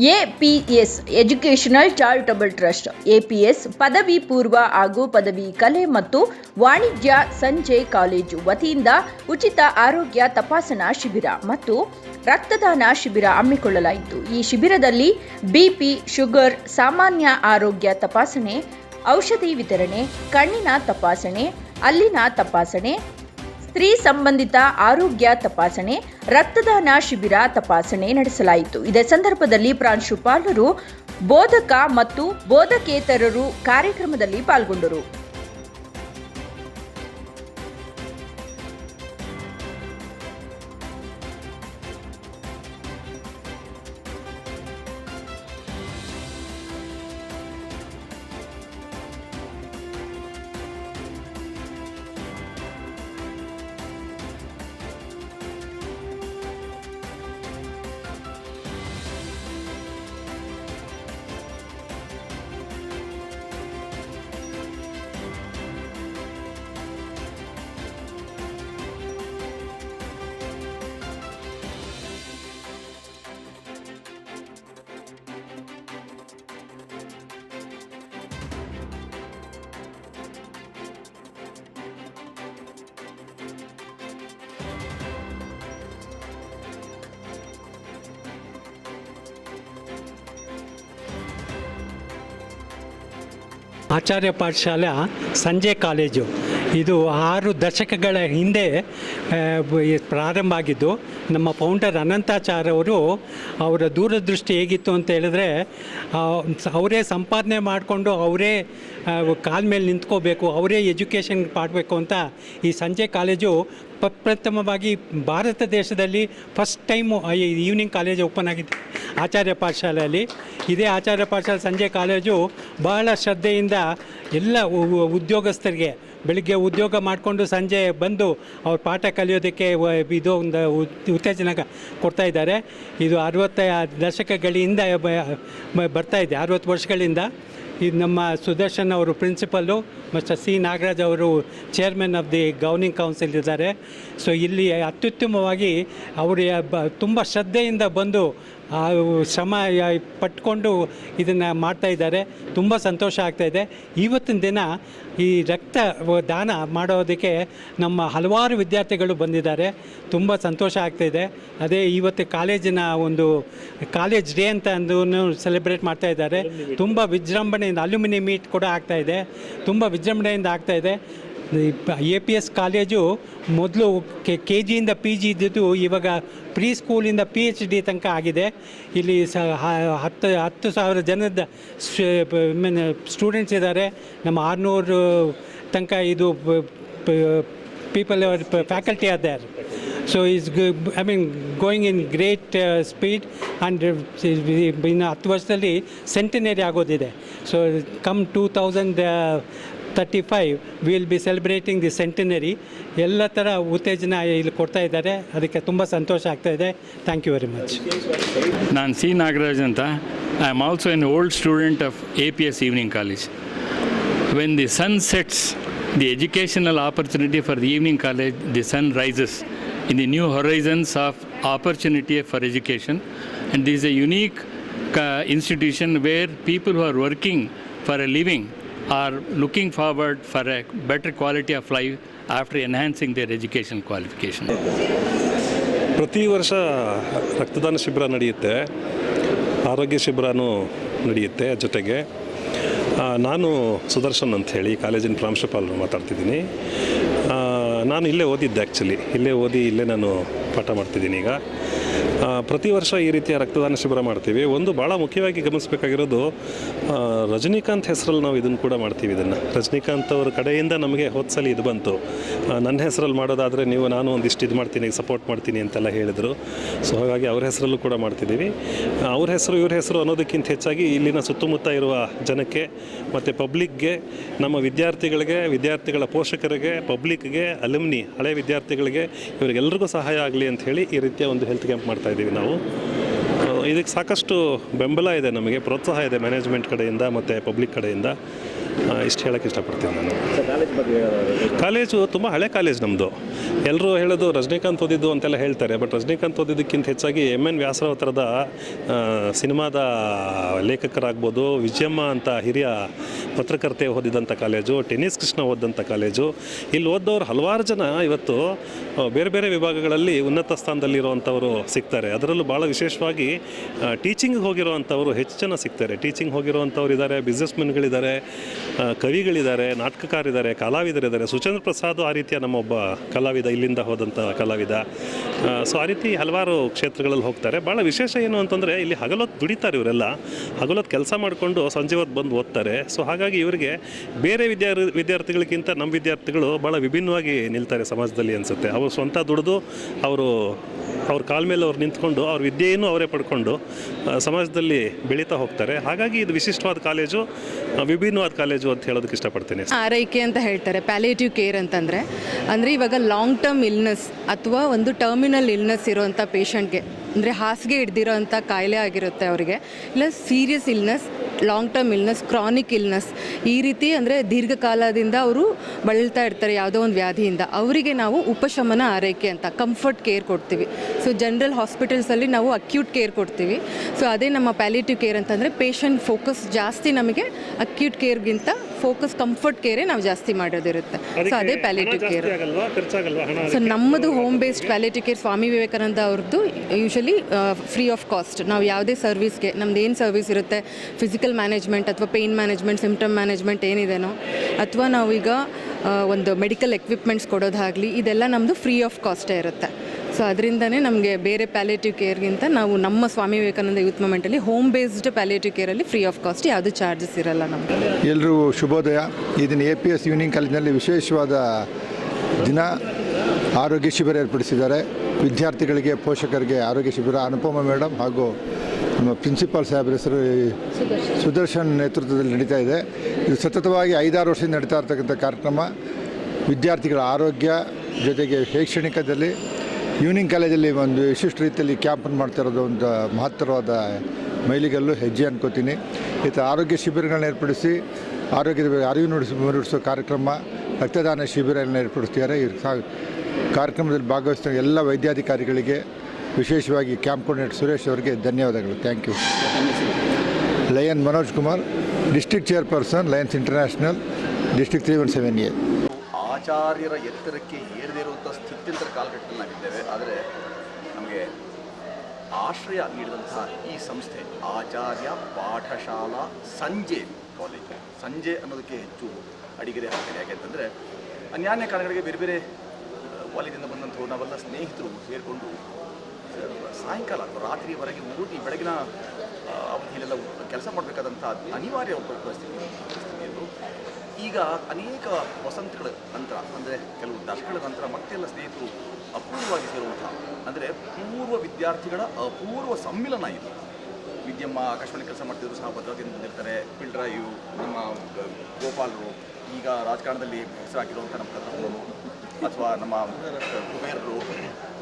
APS educational charitable trust APS ಪದವಿ ಪೂರ್ವ ಹಾಗೂ ಪದವಿ ಕಲೆ ಮತ್ತು ವಾಣಿಜ್ಯ ಸಂಜೆ ಕಾಲೇಜು ವತಿಯಿಂದ ಉಚಿತ ಆರೋಗ್ಯ ತಪಾಸಣಾ ಶಿಬಿರ ಮತ್ತು ರಕ್ತದಾನ ಶಿಬಿರ ಹಮ್ಮಿಕೊಳ್ಳಲಾಯಿತು. ಈ ಶಿಬಿರದಲ್ಲಿ ಬಿಪಿ, ಶುಗರ್, ಸಾಮಾನ್ಯ ಆರೋಗ್ಯ ತಪಾಸಣೆ, ಔಷಧಿ ವಿತರಣೆ, ಕಣ್ಣಿನ ತಪಾಸಣೆ, ಹಲ್ಲಿನ ತಪಾಸಣೆ, ಸ್ತ್ರೀ ಸಂಬಂಧಿತ ಆರೋಗ್ಯ ತಪಾಸಣೆ, ರಕ್ತದಾನ ಶಿಬಿರ ತಪಾಸಣೆ ನಡೆಸಲಾಯಿತು. ಇದೇ ಸಂದರ್ಭದಲ್ಲಿ ಪ್ರಾಂಶುಪಾಲರು, ಬೋಧಕ ಮತ್ತು ಬೋಧಕೇತರರು ಕಾರ್ಯಕ್ರಮದಲ್ಲಿ ಪಾಲ್ಗೊಂಡರು. ಆಚಾರ್ಯ ಪಾಠಶಾಲೆ ಸಂಜೆ ಕಾಲೇಜು ಇದು 6 ದಶಕಗಳ ಹಿಂದೆ ಪ್ರಾರಂಭ ಆಗಿದ್ದು. ನಮ್ಮ ಫೌಂಡರ್ ಅನಂತಾಚಾರ್ಯ ಅವರು ಅವರ ದೂರದೃಷ್ಟಿ ಹೇಗಿತ್ತು ಅಂತ ಹೇಳಿದ್ರೆ, ಅವರೇ ಸಂಪಾದನೆ ಮಾಡಿಕೊಂಡು ಅವರೇ ಕಾಲ ಮೇಲೆ ನಿಂತ್ಕೋಬೇಕು, ಅವರೇ ಎಜುಕೇಷನ್ ಮಾಡಬೇಕು ಅಂತ ಈ ಸಂಜೆ ಕಾಲೇಜು ಪ್ರಪ್ರಥಮವಾಗಿ ಭಾರತ ದೇಶದಲ್ಲಿ first time evening college open ಆಗಿದೆ ಆಚಾರ್ಯ ಪಾಠಶಾಲೆಯಲ್ಲಿ. ಇದೇ ಆಚಾರ್ಯ ಪಾಠಶಾಲೆ ಸಂಜೆ ಕಾಲೇಜು ಬಹಳ ಶ್ರದ್ಧೆಯಿಂದ ಎಲ್ಲ ಉದ್ಯೋಗಸ್ಥರಿಗೆ ಬೆಳಿಗ್ಗೆ ಉದ್ಯೋಗ ಮಾಡಿಕೊಂಡು ಸಂಜೆ ಬಂದು ಅವ್ರ ಪಾಠ ಕಲಿಯೋದಕ್ಕೆ ಇದು ಒಂದು ಉತ್ತೇಜನ ಕೊಡ್ತಾಯಿದ್ದಾರೆ. ಇದು 60 ದಶಕಗಳಿಂದ ಬರ್ತಾಯಿದೆ, 60 ವರ್ಷಗಳಿಂದ. ಇದು ನಮ್ಮ ಸುದರ್ಶನ್ ಅವರು ಪ್ರಿನ್ಸಿಪಲ್ಲು ಮತ್ತು ಸಿ ನಾಗರಾಜ್ ಅವರು chairman of the governing council ಇದ್ದಾರೆ. ಸೊ ಇಲ್ಲಿ ಅತ್ಯುತ್ತಮವಾಗಿ ಅವರು ತುಂಬ ಶ್ರದ್ಧೆಯಿಂದ ಬಂದು ಶ್ರಮ ಪಟ್ಕೊಂಡು ಇದನ್ನು ಮಾಡ್ತಾಯಿದ್ದಾರೆ. ತುಂಬ ಸಂತೋಷ ಆಗ್ತಾಯಿದೆ. ಇವತ್ತಿನ ದಿನ ಈ ರಕ್ತ ದಾನ ಮಾಡೋದಕ್ಕೆ ನಮ್ಮ ಹಲವಾರು ವಿದ್ಯಾರ್ಥಿಗಳು ಬಂದಿದ್ದಾರೆ. ತುಂಬ ಸಂತೋಷ ಆಗ್ತಾಯಿದೆ. ಅದೇ ಇವತ್ತು ಕಾಲೇಜಿನ ಒಂದು ಕಾಲೇಜ್ ಡೇ ಅಂತ ಅಂದು ಸೆಲೆಬ್ರೇಟ್ ಮಾಡ್ತಾಯಿದ್ದಾರೆ. ತುಂಬ ವಿಜೃಂಭಣೆಯಿಂದ ಅಲ್ಯೂಮಿನಿ ಮೀಟ್ ಕೂಡ ಆಗ್ತಾಯಿದೆ. ತುಂಬ ವಿಜೃಂಭಣೆಯಿಂದ ಆಗ್ತಾಯಿದೆ. ಎಪಿಎಸ್ ಕಾಲೇಜು ಮೊದಲು KG ಇಂದ PG ಇದ್ದಿದ್ದು ಇವಾಗ ಪ್ರೀ ಸ್ಕೂಲಿಂದ PhD ತನಕ ಆಗಿದೆ. ಇಲ್ಲಿ 10,000 ಜನದ ಸ್ಟೂಡೆಂಟ್ಸ್ ಇದ್ದಾರೆ. ನಮ್ಮ 600 ತನಕ ಇದು people faculty are there. So is going in great speed. And ಇನ್ನು 10 ವರ್ಷದಲ್ಲಿ ಸೆಂಟಿನರಿ ಆಗೋದಿದೆ. So come 2035 will be celebrating the centenary. ಎಲ್ಲ ಥರ ಉತ್ತೇಜನ ಇಲ್ಲಿ ಕೊಡ್ತಾ ಇದ್ದಾರೆ. ಅದಕ್ಕೆ ತುಂಬ ಸಂತೋಷ ಆಗ್ತಾಯಿದೆ. Thank you very much. ನಾನು ಸಿ ನಾಗರಾಜ್ ಅಂತ. I am also an old student of APS evening college. When the sun sets, the educational opportunity for the evening college, the sun rises in the new horizons of opportunity for education. And this is a unique institution where people who are working for a living are looking forward for a better quality of life after enhancing their education qualification. ಪ್ರತಿ ವರ್ಷ ರಕ್ತದಾನ ಶಿಬಿರ ನಡೆಯುತ್ತೆ, ಆರೋಗ್ಯ ಶಿಬಿರನೂ ನಡೆಯುತ್ತೆ. ಜೊತೆಗೆ ನಾನು ಸುದರ್ಶನ್ ಅಂತ ಹೇಳಿ ಕಾಲೇಜಿನ ಪ್ರಾಂಶುಪಾಲರು ಮಾತಾಡ್ತಿದ್ದೀನಿ. ನಾನು ಇಲ್ಲೇ ಓದಿದ್ದೆ. ಆ್ಯಕ್ಚುಲಿ ಇಲ್ಲೇ ನಾನು ಪಾಠ ಮಾಡ್ತಿದ್ದೀನಿ ಈಗ. ಪ್ರತಿ ವರ್ಷ ಈ ರೀತಿಯ ರಕ್ತದಾನ ಶಿಬಿರ ಮಾಡ್ತೀವಿ. ಒಂದು ಭಾಳ ಮುಖ್ಯವಾಗಿ ಗಮನಿಸಬೇಕಾಗಿರೋದು, ರಜನಿಕಾಂತ್ ಹೆಸರಲ್ಲಿ ನಾವು ಇದನ್ನು ಕೂಡ ಮಾಡ್ತೀವಿ. ಇದನ್ನು ರಜನಿಕಾಂತ್ ಅವ್ರ ಕಡೆಯಿಂದ ನಮಗೆ ಹೋದ್ಸಲಿ ಇದು ಬಂತು, ನನ್ನ ಹೆಸರಲ್ಲಿ ಮಾಡೋದಾದರೆ ನಾನು ಒಂದಿಷ್ಟು ಇದು ಮಾಡ್ತೀನಿ, ಸಪೋರ್ಟ್ ಮಾಡ್ತೀನಿ ಅಂತೆಲ್ಲ ಹೇಳಿದರು. ಸೊ ಹಾಗಾಗಿ ಅವ್ರ ಹೆಸರಲ್ಲೂ ಕೂಡ ಮಾಡ್ತಿದ್ದೀವಿ. ಅವ್ರ ಹೆಸರು ಇವ್ರ ಹೆಸರು ಅನ್ನೋದಕ್ಕಿಂತ ಹೆಚ್ಚಾಗಿ ಇಲ್ಲಿನ ಸುತ್ತಮುತ್ತ ಇರುವ ಜನಕ್ಕೆ ಮತ್ತು ಪಬ್ಲಿಕ್ಗೆ, ನಮ್ಮ ವಿದ್ಯಾರ್ಥಿಗಳಿಗೆ, ವಿದ್ಯಾರ್ಥಿಗಳ ಪೋಷಕರಿಗೆ, ಪಬ್ಲಿಕ್ಗೆ, ಅಲುಮ್ನಿ ಹಳೆ ವಿದ್ಯಾರ್ಥಿಗಳಿಗೆ, ಇವರಿಗೆಲ್ಲರಿಗೂ ಸಹಾಯ ಆಗಲಿ ಅಂತ ಹೇಳಿ ಈ ರೀತಿಯ ಒಂದು ಹೆಲ್ತ್ ಕ್ಯಾಂಪ್ ಮಾಡ್ತಾಯಿದ್ದೀವಿ ನಾವು. ಇದಕ್ಕೆ ಸಾಕಷ್ಟು ಬೆಂಬಲ ಇದೆ, ನಮಗೆ ಪ್ರೋತ್ಸಾಹ ಇದೆ ಮ್ಯಾನೇಜ್ಮೆಂಟ್ ಕಡೆಯಿಂದ ಮತ್ತು ಪಬ್ಲಿಕ್ ಕಡೆಯಿಂದ. ಇಷ್ಟು ಹೇಳೋಕ್ಕೆ ಇಷ್ಟಪಡ್ತೀನಿ ನಾನು. ಕಾಲೇಜು ತುಂಬ ಹಳೆ ಕಾಲೇಜ್ ನಮ್ಮದು. ಎಲ್ಲರೂ ಹೇಳೋದು ರಜನಿಕಾಂತ್ ಓದಿದ್ದು ಅಂತೆಲ್ಲ ಹೇಳ್ತಾರೆ, ಬಟ್ ರಜನಿಕಾಂತ್ ಓದಿದ್ದಕ್ಕಿಂತ ಹೆಚ್ಚಾಗಿ ಎನ್ ವ್ಯಾಸರಾವ್ ಥರದ ಸಿನಿಮಾದ ಲೇಖಕರಾಗ್ಬೋದು, ವಿಜಯಮ್ಮ ಅಂತ ಹಿರಿಯ ಪತ್ರಕರ್ತೆ ಓದಿದಂಥ ಕಾಲೇಜು, ಟೆನ್ನಿಸ್ ಕೃಷ್ಣ ಓದಿದಂಥ ಕಾಲೇಜು. ಇಲ್ಲಿ ಓದ್ದವ್ರು ಹಲವಾರು ಜನ ಇವತ್ತು ಬೇರೆ ಬೇರೆ ವಿಭಾಗಗಳಲ್ಲಿ ಉನ್ನತ ಸ್ಥಾನದಲ್ಲಿರುವಂಥವರು ಸಿಗ್ತಾರೆ. ಅದರಲ್ಲೂ ಭಾಳ ವಿಶೇಷವಾಗಿ ಟೀಚಿಂಗ್ ಹೋಗಿರುವಂಥವರು ಹೆಚ್ಚು ಜನ ಸಿಗ್ತಾರೆ. ಟೀಚಿಂಗ್ ಹೋಗಿರುವಂಥವ್ರು ಇದ್ದಾರೆ, ಬಿಸ್ನೆಸ್ಮೆನ್ಗಳಿದ್ದಾರೆ, ಕವಿಗಳಿದ್ದಾರೆ, ನಾಟಕಕಾರಿದ್ದಾರೆ, ಕಲಾವಿದರಿದ್ದಾರೆ. ಸುಚೇಂದ್ರ ಪ್ರಸಾದ್ ಆ ರೀತಿಯ ನಮ್ಮೊಬ್ಬ ಕಲಾವಿದ, ಇಲ್ಲಿಂದ ಹೋದಂಥ ಕಲಾವಿದ. ಸೊ ಆ ರೀತಿ ಹಲವಾರು ಕ್ಷೇತ್ರಗಳಲ್ಲಿ ಹೋಗ್ತಾರೆ. ಭಾಳ ವಿಶೇಷ ಏನು ಅಂತಂದರೆ ಇಲ್ಲಿ ಹಗಲೊತ್ತು ದುಡಿತಾರೆ ಇವರೆಲ್ಲ, ಹಗಲೊತ್ತು ಕೆಲಸ ಮಾಡಿಕೊಂಡು ಸಂಜೆ ಹೊತ್ತು ಬಂದು ಓದ್ತಾರೆ. ಸೊ ಹಾಗಾಗಿ ಇವರಿಗೆ ಬೇರೆ ವಿದ್ಯಾರ್ಥಿಗಳಿಗಿಂತ ನಮ್ಮ ವಿದ್ಯಾರ್ಥಿಗಳು ಭಾಳ ವಿಭಿನ್ನವಾಗಿ ನಿಲ್ತಾರೆ ಸಮಾಜದಲ್ಲಿ ಅನಿಸುತ್ತೆ. ಅವರು ಸ್ವಂತ ದುಡಿದು ಅವ್ರ ಕಾಲ ಮೇಲೆ ಅವ್ರು ನಿಂತ್ಕೊಂಡು ಅವ್ರ ವಿದ್ಯೆಯನ್ನು ಅವರೇ ಪಡ್ಕೊಂಡು ಸಮಾಜದಲ್ಲಿ ಬೆಳೀತಾ ಹೋಗ್ತಾರೆ. ಹಾಗಾಗಿ ಇದು ವಿಶಿಷ್ಟವಾದ ಕಾಲೇಜು, ವಿಭಿನ್ನವಾದ ಕಾಲೇಜು ಅಂತ ಹೇಳೋದಕ್ಕೆ ಇಷ್ಟಪಡ್ತೀನಿ. ಆರೈಕೆ ಅಂತ ಹೇಳ್ತಾರೆ, ಪ್ಯಾಲಿಯೇಟಿವ್ ಕೇರ್ ಅಂತಂದರೆ ಇವಾಗ ಲಾಂಗ್ ಟರ್ಮ್ ಇಲ್ನೆಸ್ ಅಥವಾ ಒಂದು ಟರ್ಮಿನಲ್ ಇಲ್ನೆಸ್ ಇರೋವಂಥ ಪೇಷಂಟ್ಗೆ, ಅಂದರೆ ಹಾಸಿಗೆ ಹಿಡ್ದಿರೋ ಅಂಥ ಕಾಯಿಲೆ ಆಗಿರುತ್ತೆ ಅವರಿಗೆ, ಇಲ್ಲ serious illness, long term illness, chronic illness, ಈ ರೀತಿ ಅಂದರೆ ದೀರ್ಘಕಾಲದಿಂದ ಅವರು ಬಳಲ್ತಾ ಇರ್ತಾರೆ ಯಾವುದೋ ಒಂದು ವ್ಯಾಧಿಯಿಂದ, ಅವರಿಗೆ ನಾವು ಉಪಶಮನ ಆರೈಕೆ ಅಂತ ಕಂಫರ್ಟ್ ಕೇರ್ ಕೊಡ್ತೀವಿ. ಸೊ ಜನರಲ್ ಹಾಸ್ಪಿಟಲ್ಸಲ್ಲಿ ನಾವು ಅಕ್ಯೂಟ್ ಕೇರ್ ಕೊಡ್ತೀವಿ. ಸೊ ಅದೇ ನಮ್ಮ ಪ್ಯಾಲಿಯೇಟಿವ್ ಕೇರ್ ಅಂತಂದರೆ ಪೇಷಂಟ್ ಫೋಕಸ್ ಜಾಸ್ತಿ, ನಮಗೆ ಅಕ್ಯೂಟ್ ಕೇರ್ಗಿಂತ ಫೋಕಸ್ ಕಂಫರ್ಟ್ ಕೇರೇ ನಾವು ಜಾಸ್ತಿ ಮಾಡೋದಿರುತ್ತೆ. ಸೊ ಅದೇ ಪ್ಯಾಲಿಯೇಟಿವ್ ಕೇರ್. ಸೊ ನಮ್ಮದು home based palliative care Swami Vivekananda ಅವ್ರದ್ದು ಯೂಶಲಿ ಫ್ರೀ ಆಫ್ ಕಾಸ್ಟ್. ನಾವು ಯಾವುದೇ ಸರ್ವಿಸ್ಗೆ, ನಮ್ದು ಏನು ಸರ್ವಿಸ್ ಇರುತ್ತೆ, ಫಿಸಿಕಲ್ ಮ್ಯಾನೇಜ್ಮೆಂಟ್ ಅಥವಾ ಪೇಯ್ನ್ ಮ್ಯಾನೇಜ್ಮೆಂಟ್, ಸಿಂಪ್ಟಮ್ ಮ್ಯಾನೇಜ್ಮೆಂಟ್ ಏನಿದೆನೋ, ಅಥವಾ ನಾವೀಗ ಒಂದು ಮೆಡಿಕಲ್ ಎಕ್ವಿಪ್ಮೆಂಟ್ಸ್ ಕೊಡೋದಾಗಲಿ, ಇದೆಲ್ಲ ನಮ್ಮದು ಫ್ರೀ ಆಫ್ ಕಾಸ್ಟೇ ಇರುತ್ತೆ. ಸೊ ಅದರಿಂದನೇ ನಮಗೆ ಬೇರೆ ಪ್ಯಾಲಿಯೇಟಿವ್ ಕೇರ್ಗಿಂತ ನಾವು ನಮ್ಮ ಸ್ವಾಮಿ ವಿವೇಕಾನಂದ ಯೂತ್ ಮೂಮೆಂಟಲ್ಲಿ ಹೋಮ್ ಬೇಸ್ಡ್ ಪ್ಯಾಲಿಯೇಟಿವ್ ಕೇರಲ್ಲಿ ಫ್ರೀ ಆಫ್ ಕಾಸ್ಟ್, ಯಾವುದೂ ಚಾರ್ಜಸ್ ಇರಲ್ಲ ನಮಗೆ. ಎಲ್ಲರಿಗೂ ಶುಭೋದಯ. ಈ ದಿನ APS ಈವ್ನಿಂಗ್ ಕಾಲೇಜಿನಲ್ಲಿ ವಿಶೇಷವಾದ ದಿನ ಆರೋಗ್ಯ ಶಿಬಿರ ಏರ್ಪಡಿಸಿದ್ದಾರೆ. ವಿದ್ಯಾರ್ಥಿಗಳಿಗೆ, ಪೋಷಕರಿಗೆ ಆರೋಗ್ಯ ಶಿಬಿರ. ಅನುಪಮ ಮೇಡಮ್ ಹಾಗೂ ನಮ್ಮ ಪ್ರಿನ್ಸಿಪಾಲ್ ಸಾಹೇಬ್ರ ಹೆಸರು ಸುದರ್ಶನ್ ನೇತೃತ್ವದಲ್ಲಿ ನಡೀತಾ ಇದೆ. ಇದು ಸತತವಾಗಿ 5-6 ವರ್ಷದಿಂದ ನಡೀತಾ ಇರ್ತಕ್ಕಂಥ ಕಾರ್ಯಕ್ರಮ. ವಿದ್ಯಾರ್ಥಿಗಳ ಆರೋಗ್ಯ ಜೊತೆಗೆ ಶೈಕ್ಷಣಿಕದಲ್ಲಿ ಈವ್ನಿಂಗ್ ಕಾಲೇಜಲ್ಲಿ ಒಂದು ವಿಶಿಷ್ಟ ರೀತಿಯಲ್ಲಿ ಕ್ಯಾಂಪನ್ನು ಮಾಡ್ತಾ ಇರೋದು ಒಂದು ಮಹತ್ತರವಾದ ಮೈಲಿಗಲ್ಲು, ಹೆಜ್ಜೆ ಅನ್ಕೋತೀನಿ. ಈ ಆರೋಗ್ಯ ಶಿಬಿರಗಳನ್ನ ಏರ್ಪಡಿಸಿ ಆರೋಗ್ಯದ ಬಗ್ಗೆ ಅರಿವು ಮೂಡಿಸೋ ಕಾರ್ಯಕ್ರಮ, ರಕ್ತದಾನ ಶಿಬಿರಗಳನ್ನ ಏರ್ಪಡಿಸ್ತಿದ್ದಾರೆ. ಈ ಕಾರ್ಯಕ್ರಮದಲ್ಲಿ ಭಾಗವಹಿಸಿದ ಎಲ್ಲ ವೈದ್ಯಾಧಿಕಾರಿಗಳಿಗೆ, ವಿಶೇಷವಾಗಿ ಕ್ಯಾಂಪ್ ಕೋರ್ಡಿನೇಟರ್ ಸುರೇಶ್ ಅವರಿಗೆ ಧನ್ಯವಾದಗಳು. Thank you. Lion Manoj Kumar, district chairperson, lions international, district 317A. ಆಚಾರ್ಯರ ಎತ್ತರಕ್ಕೆ ಏರದಿರುವಂಥ ಸ್ಥಿತ್ಯಂತರ ಕಾಲಘಟ್ಟದಲ್ಲಿ ನಾವಿದ್ದೇವೆ. ಆದರೆ ನಮಗೆ ಆಶ್ರಯ ನೀಡಿದಂಥ ಈ ಸಂಸ್ಥೆ ಆಚಾರ್ಯ ಪಾಠಶಾಲಾ ಸಂಜೆ ಕಾಲೇಜು. ಸಂಜೆ ಅನ್ನೋದಕ್ಕೆ ಹೆಚ್ಚು ಅಡಿಗೆರೆ ಹಾಕಿದೆ. ಯಾಕೆಂತಂದರೆ ಅನ್ಯಾನ್ಯ ಕಾರಣಗಳಿಗೆ ಬೇರೆ ಬೇರೆ ಕಾಲೇಜಿಂದ ಬಂದಂಥವು ನಾವೆಲ್ಲ ಸ್ನೇಹಿತರು ಸೇರಿಕೊಂಡು ಸಾಯಂಕಾಲ ಅಥವಾ ರಾತ್ರಿಯವರೆಗೆ ಓದಿ ಬೆಳಗಿನ ಅವಧಿಯಲ್ಲೆಲ್ಲ ಕೆಲಸ ಮಾಡಬೇಕಾದಂಥ ಅನಿವಾರ್ಯ ಪರಿಸ್ಥಿತಿಯಲ್ಲೂ ಈಗ ಅನೇಕ ವಸಂತಗಳ ನಂತರ, ಅಂದರೆ ಕೆಲವು ದಶಕಗಳ ನಂತರ ಮತ್ತೆಲ್ಲ ಸ್ನೇಹಿತರು ಅಪೂರ್ವವಾಗಿ ಸೇರುವಂಥ, ಅಂದರೆ ಪೂರ್ವ ವಿದ್ಯಾರ್ಥಿಗಳ ಅಪೂರ್ವ ಸಮ್ಮಿಲನ ಇದು. ವಿದ್ಯಮ್ಮ ಆಕಾಶವಾಣಿ ಕೆಲಸ ಮಾಡ್ತಿದ್ರು ಸಹ ಭದ್ರಾವತಿಯಿಂದ ಬಂದಿರ್ತಾರೆ. ಪಿಲ್ಡ್ರಾಯು, ನಮ್ಮ ಗೋಪಾಲರು, ಈಗ ರಾಜಕಾರಣದಲ್ಲಿ ಹೆಸರಾಗಿರುವಂಥ ನಮ್ಮ ಕಥಾಗಳು, ಅಥವಾ ನಮ್ಮ ಕುಬೇರರು,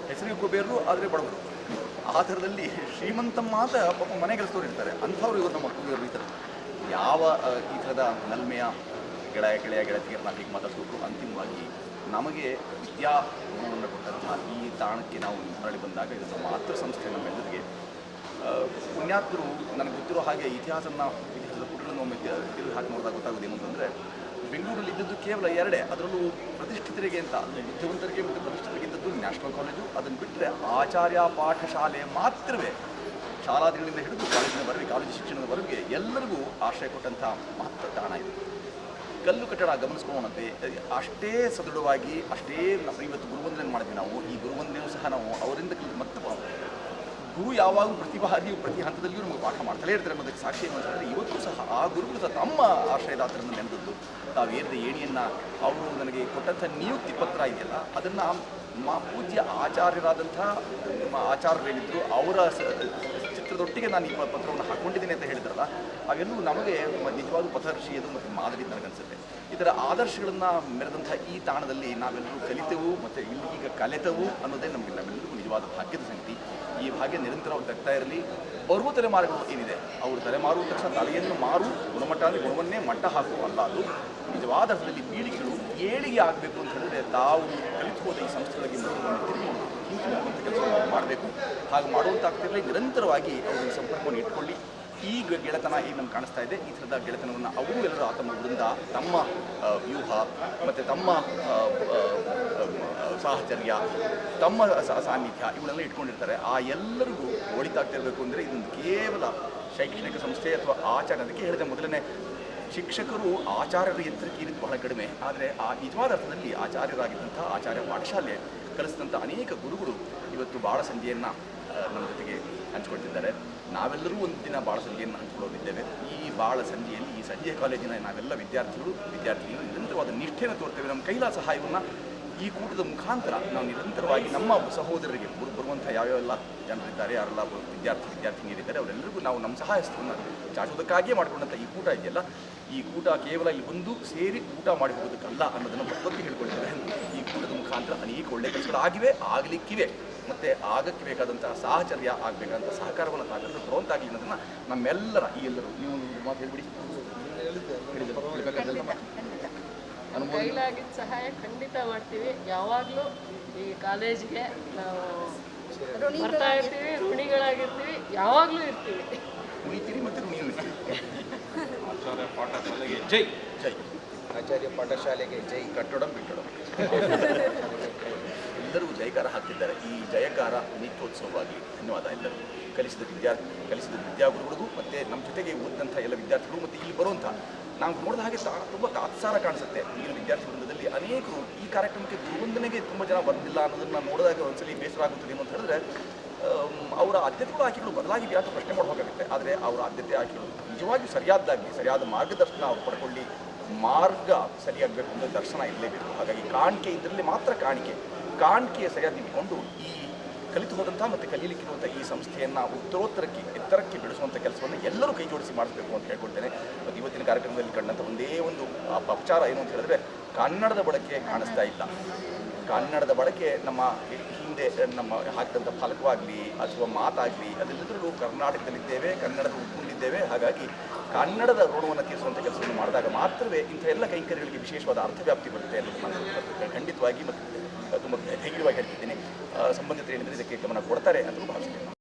ಹೆಸರಿಗೆ ಕುಬೇರರು ಆದರೆ ಬಡವರು, ಆ ಥರದಲ್ಲಿ ಶ್ರೀಮಂತಮ್ಮ ಅಂತ ಪಾಪ ಮನೆ ಕೆಲಸದವ್ರು ಇರ್ತಾರೆ. ಅಂಥವ್ರು ಇವರು ನಮ್ಮ ಕುಬೇರರು. ಈ ಥರ ಯಾವ ಈ ಥರದ ನಲ್ಮೆಯ ಗೆಳತಿಯರನ್ನ ಹೀಗೆ ಮಾತಾಡಿಸ್ಬೇಕು. ಅಂತಿಮವಾಗಿ ನಮಗೆ ವಿದ್ಯಾವನ್ನು ಕೊಟ್ಟಂತಹ ಈ ತಾಣಕ್ಕೆ ನಾವು ಮರಳಿ ಬಂದಾಗ ಇದು ಮಾತೃ ಸಂಸ್ಥೆ ನಮ್ಮೆಲ್ಲರಿಗೆ ಪುಣ್ಯಾತ್ಮರು. ನನಗೆ ಗೊತ್ತಿರೋ ಹಾಗೆ ಇತಿಹಾಸದ ಪುಟಗಳನ್ನು ಒಮ್ಮೆ ತಿರುಗಿ ಹಾಕಿ ನೋಡಿದಾಗ ಗೊತ್ತಾಗೋದೇನು ಅಂತಂದರೆ, ಬೆಂಗಳೂರಲ್ಲಿ ಇದ್ದದ್ದು ಕೇವಲ 2, ಅದರಲ್ಲೂ ಪ್ರತಿಷ್ಠಿತರಿಗೆ ಅಂತ, ಬುದ್ಧಿವಂತರಿಗೆ ಮತ್ತು ಪ್ರತಿಷ್ಠಿತರಿಗೆ ಇದ್ದದ್ದು ನ್ಯಾಷನಲ್ ಕಾಲೇಜು. ಅದನ್ನು ಬಿಟ್ಟರೆ ಆಚಾರ್ಯ ಪಾಠಶಾಲೆ ಮಾತ್ರವೇ ಶಾಲಾದಿಗಳಿಂದ ಹಿಡಿದು ಕಾಲೇಜಿನವರೆಗೆ, ಕಾಲೇಜು ಶಿಕ್ಷಣದವರೆಗೆ ಎಲ್ಲರಿಗೂ ಆಶ್ರಯ ಕೊಟ್ಟಂಥ ಮಹತ್ವ ತಾಣ ಇದು. ಕಲ್ಲು ಕಟ್ಟಡ ಗಮನಿಸ್ಕೊಳ್ಳೋಣಂತೆ ಅಷ್ಟೇ ಸದೃಢವಾಗಿ, ಅಷ್ಟೇ ಇವತ್ತು ಗುರುವಂದನೆ ಮಾಡಿದ್ವಿ ನಾವು. ಈ ಗುರುವಂದನೆಯೂ ಸಹ ನಾವು ಅವರಿಂದ ಕಲಿತು ಮತ್ತೆ ಗುರು ಯಾವಾಗಲೂ ಪ್ರತಿ ಬಾರಿಯೂ ಪ್ರತಿ ಹಂತದಲ್ಲಿಯೂ ನಮಗೆ ಪಾಠ ಮಾಡ್ತಲೇ ಇರ್ತಾರೆ ಅನ್ನೋದಕ್ಕೆ ಸಾಕ್ಷಿ ಏನು ಅಂತಂದರೆ, ಇವತ್ತು ಸಹ ಆ ಗುರುಗಳು ಸಹ ತಮ್ಮ ಆಶ್ರಯದಾತರನ್ನು ನೆನೆದದ್ದು, ತಾವು ಏರಿದ ಏಣಿಯನ್ನು ಅವರು ನನಗೆ ಕೊಟ್ಟಂಥ ನಿಯುಕ್ತಿ ಪತ್ರ ಇದೆಯಲ್ಲ, ಅದನ್ನು ಪೂಜ್ಯ ಆಚಾರ್ಯರಾದಂಥ ನಮ್ಮ ಆಚಾರ್ಯರೇನಿದ್ರು ಅವರ ಚಿತ್ರದೊಟ್ಟಿಗೆ ನಾನು ಈ ಪತ್ರವನ್ನು ಹಾಕೊಂಡಿದ್ದೀನಿ ಅಂತ ಹೇಳಿದ್ರಲ್ಲ, ಅವೆಲ್ಲೂ ನಮಗೆ ನಿಜವಾದ ಪಥದರ್ಶಿಯದು ಮತ್ತು ಮಾದರಿ ನನಗನ್ಸುತ್ತೆ. ಇದರ ಆದರ್ಶಗಳನ್ನು ಮೆರೆದಂಥ ಈ ತಾಣದಲ್ಲಿ ನಾವೆಲ್ಲರೂ ಕಲಿತೆವು ಮತ್ತು ಇಲ್ಲಿ ಈಗ ಕಲಿತೆವು ಅನ್ನೋದೇ ನಮಗೆಲ್ಲರಿಗೂ ನಿಜವಾದ ಭಾಗ್ಯದ ಸಂಗತಿ. ಈ ಭಾಗ್ಯ ನಿರಂತರವಾಗಿ ತಗ್ತಾ ಇರಲಿ. ಬರುವ ತಲೆಮಾರುಗಳು ಏನಿದೆ ಅವರು ತಲೆಮಾರು ತಕ್ಷಣ ತಲೆಯನ್ನು ಮಾರು ಗುಣಮಟ್ಟ ಅಂದರೆ ಗುಣವನ್ನೇ ಮಟ್ಟ ಹಾಕುವ ಅಲ್ಲ, ಅದು ನಿಜವಾದ ಅರ್ಥದಲ್ಲಿ ಪೀಳಿಗೆಗಳು ಏಳಿಗೆ ಆಗಬೇಕು ಅಂತ ಹೇಳಿದ್ರೆ ತಾವು ಕಲಿತು ಹೋದ ಈ ಸಂಸ್ಥೆಗಳಿಗೆ ಹಿಂತಿರುಗುವಂಥ ಕೆಲಸವನ್ನು ಮಾಡಬೇಕು. ಹಾಗೆ ಮಾಡುವಂತಾಗ್ತಿರಲಿ ನಿರಂತರವಾಗಿ ಅವರು ಈ ಸಂಪರ್ಕವನ್ನು ಇಟ್ಕೊಳ್ಳಿ. ಈ ಗೆಳೆತನ ಏನು ನಮ್ಗೆ ಕಾಣಿಸ್ತಾ ಇದೆ, ಈ ಥರದ ಗೆಳೆತನವನ್ನು ಅವರು ಎಲ್ಲರೂ ತಮ್ಮ ವೃಂದ, ತಮ್ಮ ವ್ಯೂಹ ಮತ್ತು ತಮ್ಮ ಸಾಹಚರ್ಯ, ತಮ್ಮ ಸಾನ್ನಿಧ್ಯ ಇವುಗಳೆಲ್ಲ ಇಟ್ಕೊಂಡಿರ್ತಾರೆ. ಆ ಎಲ್ಲರಿಗೂ ಒಳಿತಾಗ್ತಿರಬೇಕು ಅಂದರೆ ಇದೊಂದು ಕೇವಲ ಶೈಕ್ಷಣಿಕ ಸಂಸ್ಥೆ ಅಥವಾ ಆಚಾರ. ಅದಕ್ಕೆ ಹೇಳಿದೆ ಮೊದಲನೇ, ಶಿಕ್ಷಕರು ಆಚಾರ್ಯರ ಎತ್ತರಕ್ಕೆ ಇರೋದು ಬಹಳ ಕಡಿಮೆ. ಆದರೆ ಆ ನಿಜವಾದ ಅರ್ಥದಲ್ಲಿ ಆಚಾರ್ಯರಾಗಿದ್ದಂಥ ಆಚಾರ್ಯ ಪಾಠಶಾಲೆ ಕಲಿಸಿದಂಥ ಅನೇಕ ಗುರುಗಳು ಇವತ್ತು ಬಾಳ ಸಂಜೆಯನ್ನು ನಮ್ಮ ಜೊತೆಗೆ ಹಂಚ್ಕೊಳ್ತಿದ್ದಾರೆ. ನಾವೆಲ್ಲರೂ ಒಂದು ದಿನ ಬಾಳ ಸಂಜೆಯನ್ನು ಹಂಚ್ಕೊಳ್ಳೋದಿದ್ದೇವೆ. ಈ ಬಾಳ ಸಂಜೆಯಲ್ಲಿ ಈ ಸಂಜೆ ಕಾಲೇಜಿನ ನಾವೆಲ್ಲ ವಿದ್ಯಾರ್ಥಿಗಳು ನಿರಂತರವಾದ ನಿಷ್ಠೆಯನ್ನು ತೋರ್ತೇವೆ. ನಮ್ಮ ಕೈಲಾದ ಸಹಾಯವನ್ನು ಈ ಕೂಟದ ಮುಖಾಂತರ ನಾವು ನಿರಂತರವಾಗಿ ನಮ್ಮ ಸಹೋದರರಿಗೆ ಬರುವಂಥ ಯಾವ್ಯಾವೆಲ್ಲ ಜನರಿದ್ದಾರೆ, ಯಾರೆಲ್ಲ ವಿದ್ಯಾರ್ಥಿನಿಯರಿದ್ದಾರೆ ಅವರೆಲ್ಲರಿಗೂ ನಾವು ನಮ್ಮ ಸಹಾಯವನ್ನು ಚಾಚುವುದಕ್ಕಾಗಿಯೇ ಮಾಡಿಕೊಂಡಂಥ ಈ ಕೂಟ ಇದೆಯಲ್ಲ, ಈ ಕೂಟ ಕೇವಲ ಇಲ್ಲಿ ಬಂದು ಸೇರಿ ಊಟ ಮಾಡಿ ಹೋಗೋದಕ್ಕಲ್ಲ ಅನ್ನೋದನ್ನು ಒತ್ತಿ ಹೇಳ್ಕೊಳ್ತೇವೆ. ಈ ಕೂಟದ ಮುಖಾಂತರ ಅನೇಕ ಒಳ್ಳೆಯ ಕೆಲಸಗಳು ಆಗಿವೆ, ಆಗಲಿಕ್ಕಿವೆ, ಮತ್ತು ಆಗಕ್ಕೆ ಬೇಕಾದಂತಹ ಸಾಹಚರ್ಯ ಆಗಬೇಕಾದಂಥ ಸಹಕಾರವನ್ನು ತಾವೆಲ್ಲರೂ ಬರುವಂತಾಗಲಿ ಅನ್ನೋದನ್ನು ನಮ್ಮೆಲ್ಲರ ಈ ಎಲ್ಲರೂ ನೀವು ಮಾತು ಹೇಳ್ಬಿಡಿ. ಕೈಲಾಗಿದ್ದ ಸಹಾಯ ಖಂಡಿತ ಮಾಡ್ತೀವಿ. ಯಾವಾಗಲೂ ಈ ಕಾಲೇಜಿಗೆ ನಾವು ಬರ್ತಾ ಇರ್ತೀವಿ, ಋಣಿಗಳಾಗಿರ್ತೀವಿ, ಯಾವಾಗಲೂ ಇರ್ತೀವಿ. ಉಳಿತೀರಿ ಮತ್ತು ಋಣಿಯೂ ಇರ್ತೀವಿ. ಆಚಾರ್ಯ ಪಾಠಶಾಲೆಗೆ ಜೈ ಜೈ. ಆಚಾರ್ಯ ಪಾಠಶಾಲೆಗೆ ಜೈ. ಕಟ್ಟಡ ಬಿಟ್ಟಡ ಎಲ್ಲರೂ ಜಯಕಾರ ಹಾಕ್ತಿದ್ದಾರೆ. ಈ ಜಯಕಾರ ನಿತ್ಯೋತ್ಸವವಾಗಿ ಧನ್ಯವಾದ ಎಲ್ಲರೂ. ಕಲಿಸಿದ ವಿದ್ಯಾಗುರುಗಳಿಗೂ ಮತ್ತು ನಮ್ಮ ಜೊತೆಗೆ ಓದಿದಂಥ ಎಲ್ಲ ವಿದ್ಯಾರ್ಥಿಗಳು ಮತ್ತು ಇಲ್ಲಿ ಬರುವಂಥ ನಾವು ನೋಡಿದ ಹಾಗೆ ತುಂಬ ತಾತ್ಸಾರ ಕಾಣಿಸುತ್ತೆ. ಈಗಿನ ವಿದ್ಯಾರ್ಥಿ ವೃಂದದಲ್ಲಿ ಅನೇಕರು ಈ ಕಾರ್ಯಕ್ರಮಕ್ಕೆ ಗುರುವಂದನೆಗೆ ತುಂಬ ಜನ ಬಂದಿಲ್ಲ ಅನ್ನೋದನ್ನು ನೋಡಿದಾಗ ಒಂದ್ಸಲಿ ಬೇಸರ ಆಗುತ್ತದೆ ಅಂತ ಹೇಳಿದ್ರೆ, ಅವರ ಆದ್ಯತೆಗಳು ಆಯ್ಕೆಗಳು ಬದಲಾಗಿದೆಯಾ ಅಂತ ಪ್ರಶ್ನೆ ಮಾಡಬೇಕಾಗುತ್ತೆ. ಆದರೆ ಅವರ ಆದ್ಯತೆ ಆಯ್ಕೆಗಳು ನಿಜವಾಗಿಯೂ ಸರಿಯಾದ ಮಾರ್ಗದರ್ಶನ ಅವ್ರು ಪಡ್ಕೊಳ್ಳಿ. ಮಾರ್ಗ ಸರಿಯಾಗಬೇಕು ಅಂದರೆ ದರ್ಶನ ಇರಲೇಬೇಕು. ಹಾಗಾಗಿ ಕಾಣಿಕೆ ಇದರಲ್ಲಿ ಮಾತ್ರ ಕಾಣಿಕೆಯ ಸರಿಯಾಗಿ ಇಟ್ಕೊಂಡು ಈ ಕಲಿತು ಹೋದಂಥ ಮತ್ತು ಕಲೀಲಿಕ್ಕಿರುವಂಥ ಈ ಸಂಸ್ಥೆಯನ್ನು ಎತ್ತರಕ್ಕೆ ಬೆಳೆಸುವಂಥ ಕೆಲಸವನ್ನು ಎಲ್ಲರೂ ಕೈ ಜೋಡಿಸಿ ಮಾಡಿಸಬೇಕು ಅಂತ ಹೇಳ್ಕೊಳ್ತೇನೆ. ಮತ್ತು ಇವತ್ತಿನ ಕಾರ್ಯಕ್ರಮದಲ್ಲಿ ಕಂಡಂಥ ಒಂದೇ ಒಂದು ಅಪಚಾರ ಏನು ಅಂತ ಹೇಳಿದ್ರೆ, ಕನ್ನಡದ ಬಳಕೆ ಕಾಣಿಸ್ತಾ ಇಲ್ಲ. ಕನ್ನಡದ ಬಳಕೆ ನಮ್ಮ ಹಿಂದೆ ನಮ್ಮ ಹಾಕಿದಂಥ ಫಲಕವಾಗಲಿ ಅಥವಾ ಮಾತಾಗಲಿ ಅದೆಲ್ಲದರಲ್ಲೂ ಕರ್ನಾಟಕದಲ್ಲಿದ್ದೇವೆ, ಕನ್ನಡದ ಉಟ್ಕೊಂಡಿದ್ದೇವೆ. ಹಾಗಾಗಿ ಕನ್ನಡದ ಋಣವನ್ನು ತೀರಿಸುವಂಥ ಕೆಲಸವನ್ನು ಮಾಡಿದಾಗ ಮಾತ್ರವೇ ಇಂಥ ಎಲ್ಲ ಕೈಂಕರ್ಯಗಳಿಗೆ ವಿಶೇಷವಾದ ಅರ್ಥವ್ಯಾಪ್ತಿ ಬರುತ್ತೆ ಅನ್ನೋದು ನಾನು ಖಂಡಿತವಾಗಿ ಮತ್ತು ತುಂಬ ಧೈರ್ಯವಾಗಿ ಹೇಳ್ತಿದ್ದೀನಿ. ಸಂಬಂಧಿತರು ಏನಿದ್ರೆ ಇದಕ್ಕೆ ಗಮನ ಕೊಡ್ತಾರೆ ಅಂತ ಭಾವಿಸ್ತೇನೆ.